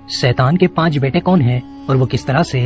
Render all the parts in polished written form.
शैतान के 5 बेटे कौन हैं और वो किस तरह से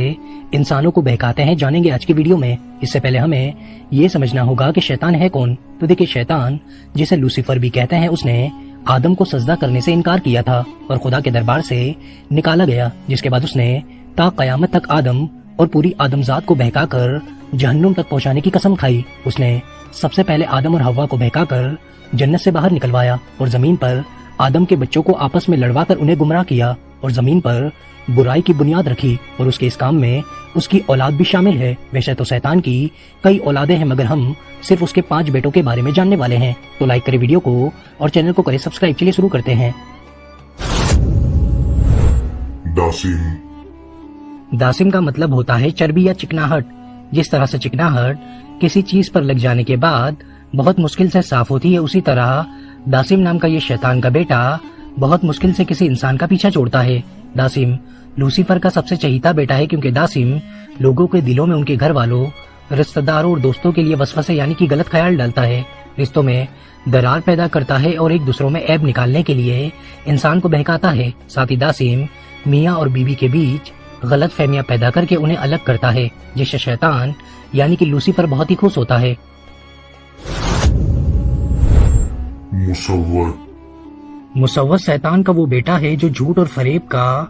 इंसानों को बहकाते हैं, जानेंगे आज की वीडियो में। इससे पहले हमें ये समझना होगा कि शैतान है कौन। तो देखिए, शैतान जिसे लूसीफर भी कहते हैं, उसने आदम को सजदा करने से इनकार किया था और खुदा के दरबार से निकाला गया, जिसके बाद उसने ता कयामत तक आदम और पूरी आदमजात को बहकाकर जहन्नुम तक पहुंचाने की कसम खाई। उसने सबसे पहले आदम और हव्वा को बहकाकर जन्नत से बाहर निकलवाया और जमीन पर आदम के बच्चों को आपस में लड़वाकर उन्हें गुमराह किया और जमीन पर बुराई की बुनियाद रखी। और उसके इस काम में उसकी औलाद भी शामिल है। वैसे तो शैतान की कई औलादें हैं, मगर हम सिर्फ उसके 5 बेटों के बारे में जानने वाले हैं। तो लाइक करें वीडियो को और चैनल को करें सब्सक्राइब। चलिए शुरू करते हैं। दासिम का मतलब होता है चर्बी या चिकनाहट। जिस तरह से चिकनाहट किसी चीज पर लग जाने के बाद बहुत मुश्किल से साफ होती है, उसी तरह दासिम नाम का ये शैतान का बेटा बहुत मुश्किल से किसी इंसान का पीछा छोड़ता है। दासिम लूसीफर का सबसे चहीता बेटा है, क्योंकि दासिम लोगों के दिलों में उनके घर वालों, रिश्तेदारों और दोस्तों के लिए वसवसे यानी कि गलत ख्याल डालता है, रिश्तों में दरार पैदा करता है और एक दूसरों में ऐब निकालने के लिए इंसान को बहकाता है। साथ ही दासिम मियाँ और बीवी के बीच गलत फहमियां पैदा करके उन्हें अलग करता है, जिससे शैतान यानी कि लूसीफर बहुत ही खुश होता है। मुसव्वत शैतान का वो बेटा है जो झूठ और फरेब का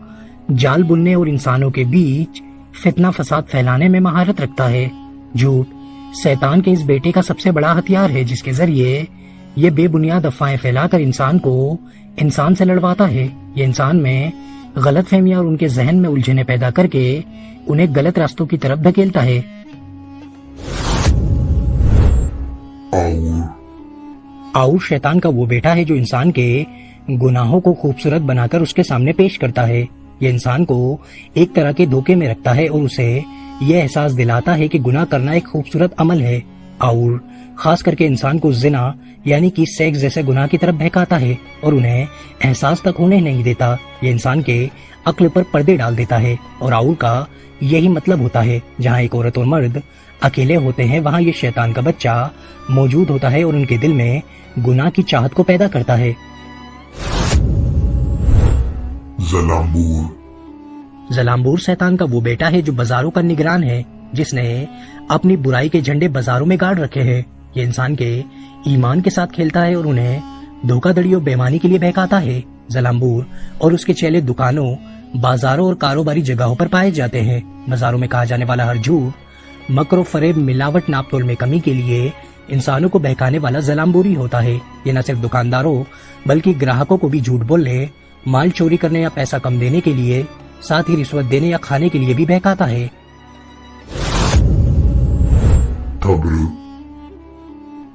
जाल बुनने और इंसानों के बीच फितना फसाद फैलाने में महारत रखता है। झूठ शैतान के इस बेटे का सबसे बड़ा हथियार है, जिसके जरिए ये बेबुनियाद अफवाहें फैलाकर इंसान को इंसान से लड़वाता है। ये इंसान में गलत फहमियां और उनके जहन में उलझने पैदा करके उन्हें गलत रास्तों की तरफ धकेलता है। आउर शैतान का वो बेटा है जो इंसान के गुनाहों को खूबसूरत बनाकर उसके सामने पेश करता है। ये इंसान को एक तरह के धोखे में रखता है और उसे ये एहसास दिलाता है कि गुनाह करना एक खूबसूरत अमल है। आउर खास करके इंसान को जिना यानी कि सेक्स जैसे गुनाह की तरफ बहकाता है और उन्हें एहसास तक होने नहीं देता। ये इंसान के अक्ल पर पर्दे डाल देता है और आउर का यही मतलब होता है। जहाँ एक औरत और मर्द अकेले होते हैं, वहाँ ये शैतान का बच्चा मौजूद होता है और उनके दिल में गुनाह की चाहत को पैदा करता है। जलाम्बूर शैतान का वो बेटा है जो बाजारों का निगरान है, जिसने अपनी बुराई के झंडे बाजारों में गाड़ रखे हैं। ये इंसान के ईमान के साथ खेलता है और उन्हें धोखाधड़ी और बेईमानी के लिए बहकाता है। जलाम्बूर और उसके चेले दुकानों, बाजारों और कारोबारी जगहों पर पाए जाते हैं। बाजारों में कहा जाने वाला हर झूठ, मकर फरेब, मिलावट, नापतोल में कमी के लिए इंसानों को बहकाने वाला जलाम्बूरी होता है। ये न सिर्फ दुकानदारों बल्कि ग्राहकों को भी झूठ बोलने, माल चोरी करने या पैसा कम देने के लिए, साथ ही रिश्वत देने या खाने के लिए भी बहकाता है।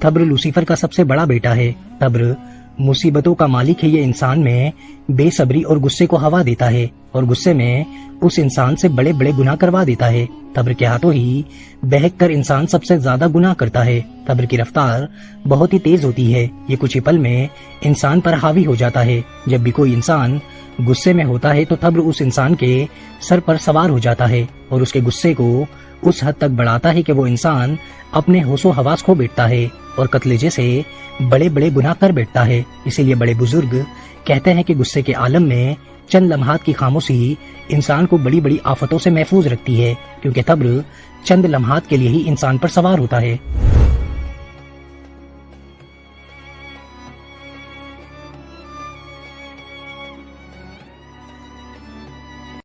तब्र लूसीफर का सबसे बड़ा बेटा है। तब्र मुसीबतों का मालिक है। ये इंसान में बेसब्री और गुस्से को हवा देता है और गुस्से में उस इंसान से बड़े बड़े गुनाह करवा देता है। तब्र के हाथों ही बहक कर इंसान सबसे ज्यादा गुनाह करता है। तब्र की रफ्तार बहुत ही तेज होती है। ये कुछ ही पल में इंसान पर हावी हो जाता है। जब भी कोई इंसान गुस्से में होता है तो तब्र उस इंसान के सर पर सवार हो जाता है और उसके गुस्से को उस हद तक बढ़ाता है कि वो इंसान अपने होशो हवास खो बैठता है और कत्लेजे से बड़े बड़े गुनाह कर बैठता है। इसीलिए बड़े बुजुर्ग कहते हैं कि गुस्से के आलम में चंद लम्हात की खामोशी इंसान को बड़ी बड़ी आफतों से महफूज रखती है, क्योंकि तब्र चंद लम्हात के लिए ही इंसान पर सवार होता है।